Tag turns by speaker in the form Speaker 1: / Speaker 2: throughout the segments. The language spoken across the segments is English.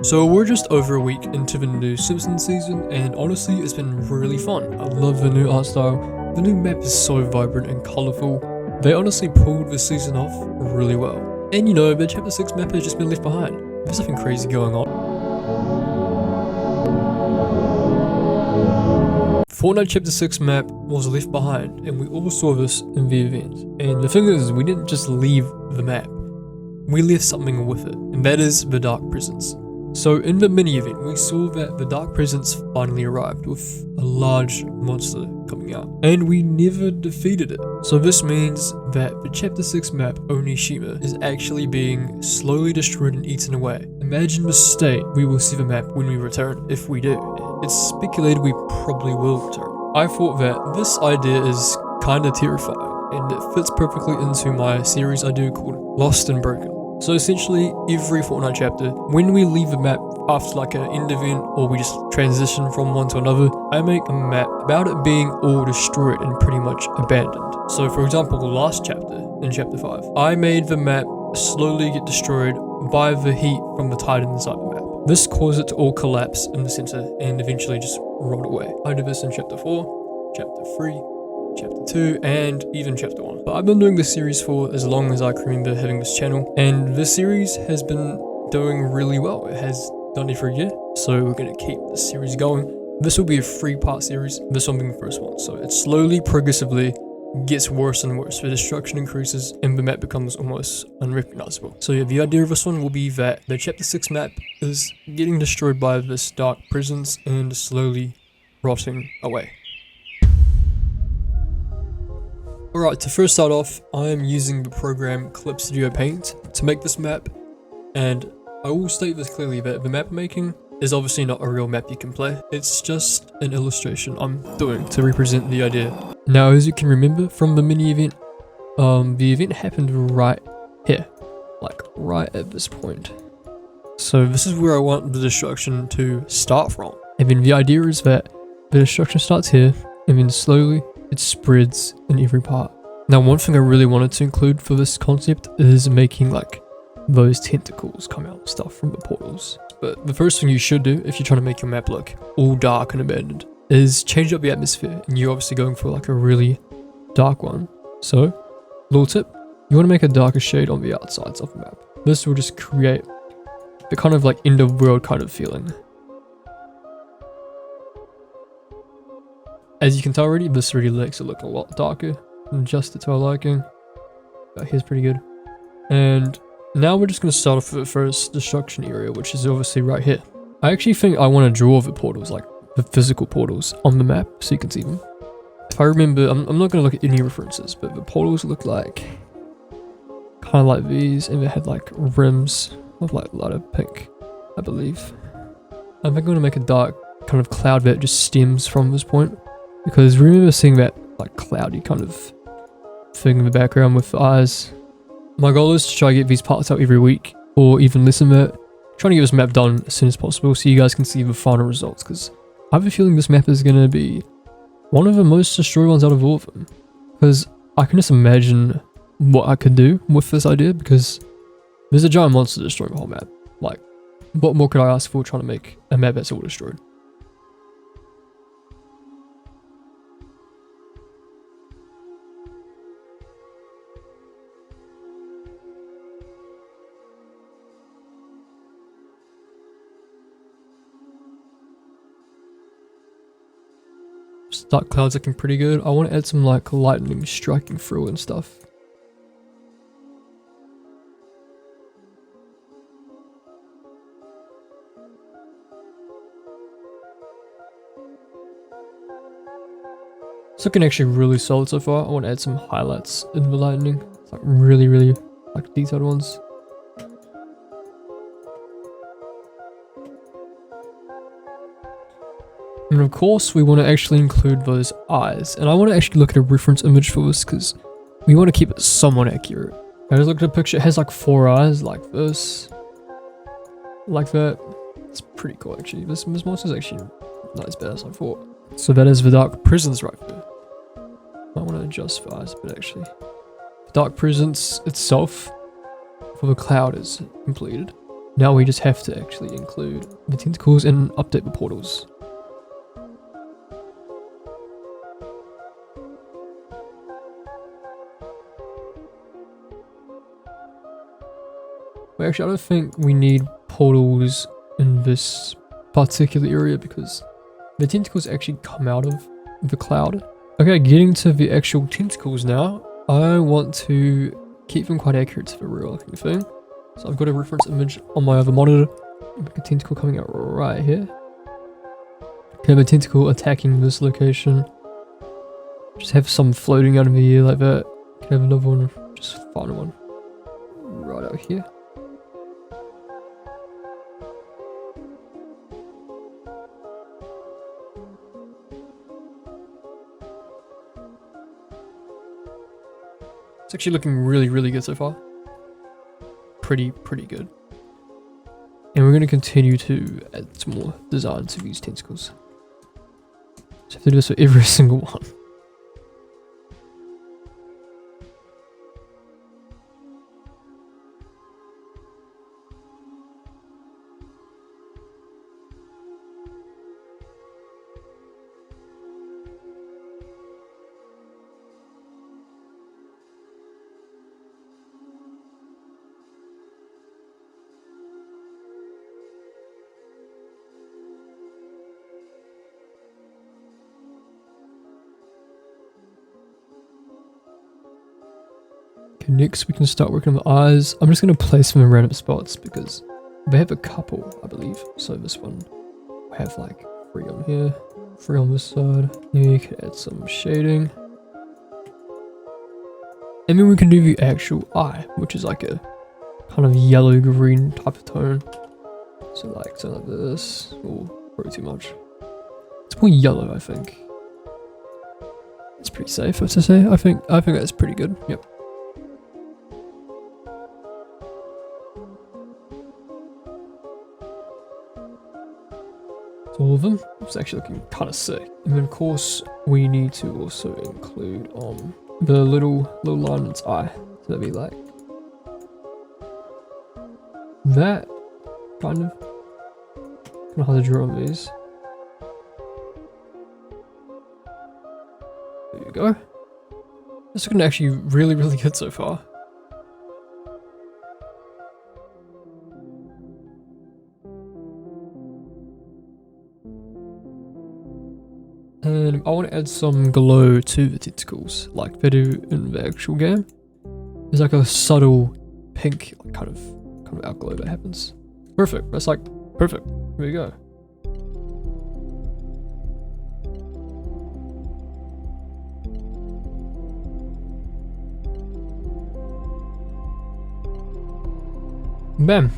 Speaker 1: So we're just over a week into the new Simpsons season, and honestly it's been really fun. I love the new art style. The new map is so vibrant and colourful. They honestly pulled this season off really well. And you know, the chapter 6 map has just been left behind. There's nothing crazy going on. Fortnite chapter 6 map was left behind, and we all saw this in the event. And the thing is, we didn't just leave the map. We left something with it, and that is the Dark Presence. So in the mini event, we saw that the Dark Presence finally arrived with a large monster coming out, and we never defeated it. So this means that the chapter 6 map, Onishima, is actually being slowly destroyed and eaten away. Imagine the state we will see the map when we return, if we do. It's speculated we probably will return. I thought that this idea is kinda terrifying, and it fits perfectly into my series I do called Lost and Broken. So essentially, every Fortnite chapter, when we leave the map after like an end event or we just transition from one to another, I make a map about it being all destroyed and pretty much abandoned. So for example, the last chapter, in chapter 5, I made the map slowly get destroyed by the heat from the tide inside the map. This caused it to all collapse in the center and eventually just roll away. I did this in chapter 4, chapter 3, chapter 2, and even chapter 1. But I've been doing this series for as long as I can remember having this channel, and this series has been doing really well. It has done it for a year, so we're going to keep this series going. This will be a 3-part series, this one being the first one. So it slowly, progressively gets worse and worse. The destruction increases and the map becomes almost unrecognizable. So yeah, the idea of this one will be that the chapter 6 map is getting destroyed by this dark presence and slowly rotting away. Alright, to first start off, I am using the program Clip Studio Paint to make this map, and I will state this clearly that the map making is obviously not a real map you can play. It's just an illustration I'm doing to represent the idea. Now, as you can remember from the mini event, the event happened right here, like right at this point. So this is where I want the destruction to start from. And then the idea is that the destruction starts here, and then slowly it spreads in every part. Now, one thing I really wanted to include for this concept is making like those tentacles come out and stuff from the portals. But the first thing you should do if you're trying to make your map look all dark and abandoned is change up the atmosphere, and you're obviously going for like a really dark one. So, little tip, you want to make a darker shade on the outsides of the map. This will just create the kind of like end of world kind of feeling. As you can tell already, this already makes it look a lot darker and adjust it to our liking. But here's pretty good. And now we're just going to start off with the first destruction area, which is obviously right here. I actually think I want to draw the portals, like the physical portals on the map so you can see them. If I remember, I'm not going to look at any references, but the portals look like kind of like these, and they had like rims of like lighter pink, I believe. I think I'm going to make a dark kind of cloud that just stems from this point. Because remember seeing that like cloudy kind of thing in the background with the eyes. My goal is to try to get these parts out every week, or even less than that. Trying to get this map done as soon as possible so you guys can see the final results, because I have a feeling this map is going to be one of the most destroyed ones out of all of them. Because I can just imagine what I could do with this idea, because there's a giant monster destroying the whole map. Like, what more could I ask for trying to make a map that's all destroyed? Dark clouds looking pretty good. I want to add some like lightning striking through and stuff. It's looking actually really solid so far. I want to add some highlights in the lightning. It's like really like detailed ones. And of course, we want to actually include those eyes. And I want to actually look at a reference image for this, because we want to keep it somewhat accurate. I just looked at a picture, it has like 4 eyes, like this. Like that. It's pretty cool actually. This monster is actually not as bad as I thought. So that is the Dark Presence right there. I want to adjust the eyes a bit actually. The Dark Presence itself for the cloud is completed. Now we just have to actually include the tentacles and update the portals. Well, actually, I don't think we need portals in this particular area because the tentacles actually come out of the cloud. Okay, getting to the actual tentacles now. I want to keep them quite accurate to the real looking thing. So I've got a reference image on my other monitor. Like a tentacle coming out right here. Okay, the tentacle attacking this location. Just have some floating out of the air like that. Can have another one, just final one. Right out here. It's actually looking really, really good so far. Pretty good. And we're going to continue to add some more design to these tentacles. So I have to do this for every single one. Okay, next we can start working on the eyes. I'm just going to place them in random spots because they have a couple, I believe. So this one, I have like 3 on here, 3 on this side. Yeah, you can add some shading. And then we can do the actual eye, which is like a kind of yellow-green type of tone. So like something like this, or probably too much. It's more yellow, I think. It's pretty safe, as I say. I think that's pretty good. Yep. So all of them. It's actually looking kind of sick. And then of course we need to also include the little line in its eye. So that'd be like that kind of. Kind of hard to draw on these. There you go. This is looking actually really, really good so far. And I want to add some glow to the tentacles, like they do in the actual game. There's like a subtle pink kind of outglow that happens. Perfect. That's like perfect. There you go. Bam.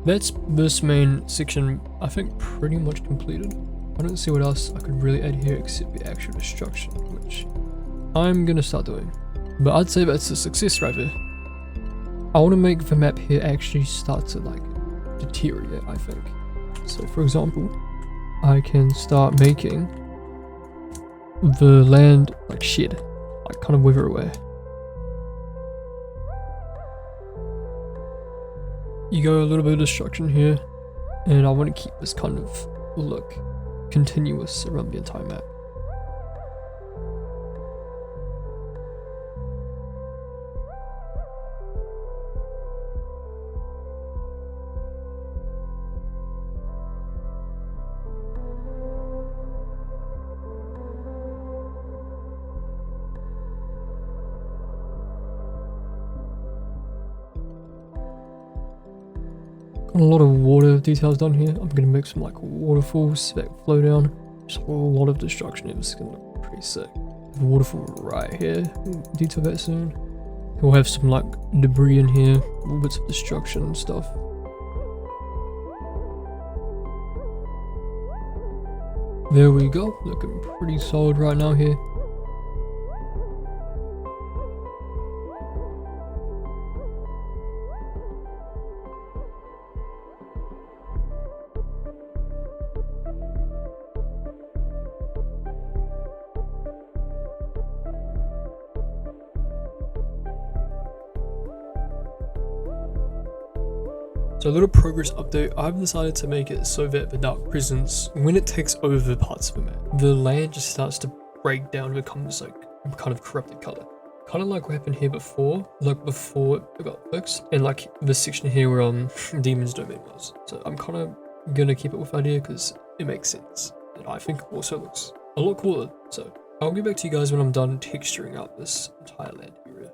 Speaker 1: That's this main section, I think, pretty much completed. I don't see what else I could really add here except the actual destruction, which I'm gonna start doing. But I'd say that's a success right there. I want to make the map here actually start to like deteriorate, I think. So for example, I can start making the land like shed, like kind of wither away. You go a little bit of destruction here, and I want to keep this kind of look continuous around the entire map. Got a lot of water details done here. I'm gonna make some like waterfalls that flow down. Just a lot of destruction here. This is gonna look pretty sick. The waterfall right here. We'll detail that soon. We'll have some like debris in here, little bits of destruction and stuff. There we go. Looking pretty solid right now here. So a little progress update, I've decided to make it so that the Dark Presence, when it takes over parts of the map, the land just starts to break down and becomes like kind of corrupted color. Kind of like what happened here before, like before it got fixed, and like this section here where Demon's Domain was. So I'm kind of gonna keep it with idea because it makes sense, and I think it also looks a lot cooler. So I'll get back to you guys when I'm done texturing out this entire land area.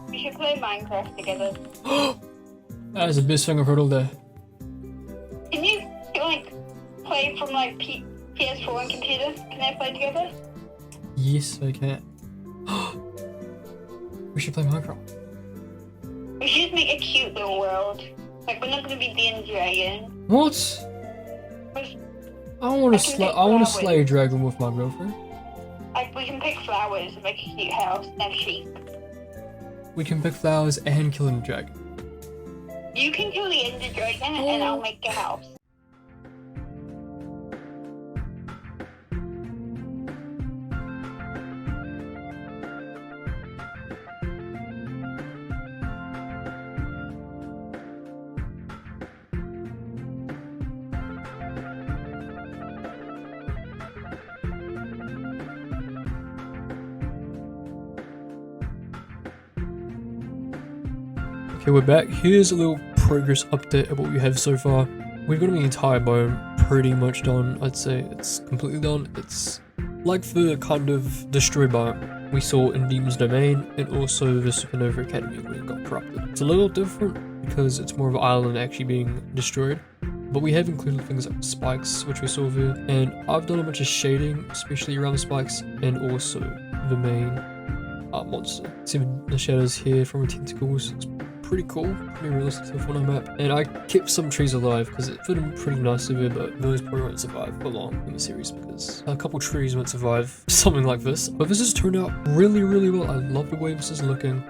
Speaker 2: We should play Minecraft together.
Speaker 1: That is the best thing I've heard all day.
Speaker 2: Can you like play from like PS4 and computer? Can I play together?
Speaker 1: Yes, I can. We should play Minecraft.
Speaker 2: We should just make a cute little world. Like we're not gonna be the end dragon.
Speaker 1: What? I want to
Speaker 2: flowers.
Speaker 1: slay a dragon with my girlfriend.
Speaker 2: Like we can pick flowers and make a cute house and have sheep.
Speaker 1: We can pick flowers and kill a dragon.
Speaker 2: You can kill the ender dragon and I'll make a house.
Speaker 1: Okay, we're back. Here's a little progress update of what we have so far. We've got the entire biome pretty much done. I'd say it's completely done. It's like the kind of destroy biome we saw in Demon's Domain and also the Supernova Academy when it got corrupted. It's a little different because it's more of an island actually being destroyed. But we have included things like spikes, which we saw there, and I've done a bunch of shading, especially around the spikes, and also the main monster. See the shadows here from the tentacles. It's pretty cool, pretty realistic to the Fortnite map. And I kept some trees alive because it fit in pretty nicely there, but those probably won't survive for long in the series because a couple trees won't survive something like this. But this has turned out really, really well. I love the way this is looking.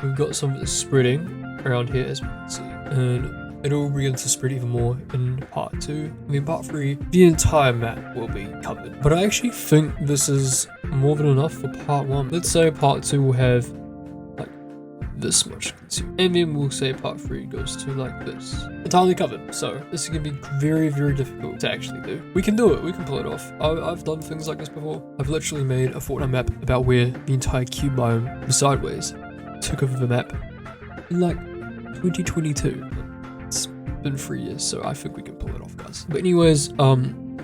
Speaker 1: We've got some of it spreading around here as we can see, and it'll begin to spread even more in part 2. I mean, part 3, the entire map will be covered. But I actually think this is more than enough for part 1. Let's say part 2 will have like this much consumed. And then we'll say part 3 goes to like this. Entirely covered. So this is going to be very, very difficult to actually do. We can do it. We can pull it off. I've done things like this before. I've literally made a Fortnite map about where the entire cube biome, sideways, took over the map in like 2022. It's been 3 years, so I think we can pull it off, guys. But anyways,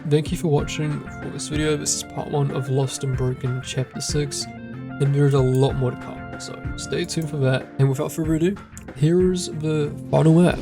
Speaker 1: thank you for watching for this video. This is part 1 of Lost and Broken chapter 6, and there's a lot more to come, so stay tuned for that. And without further ado, here's the final map.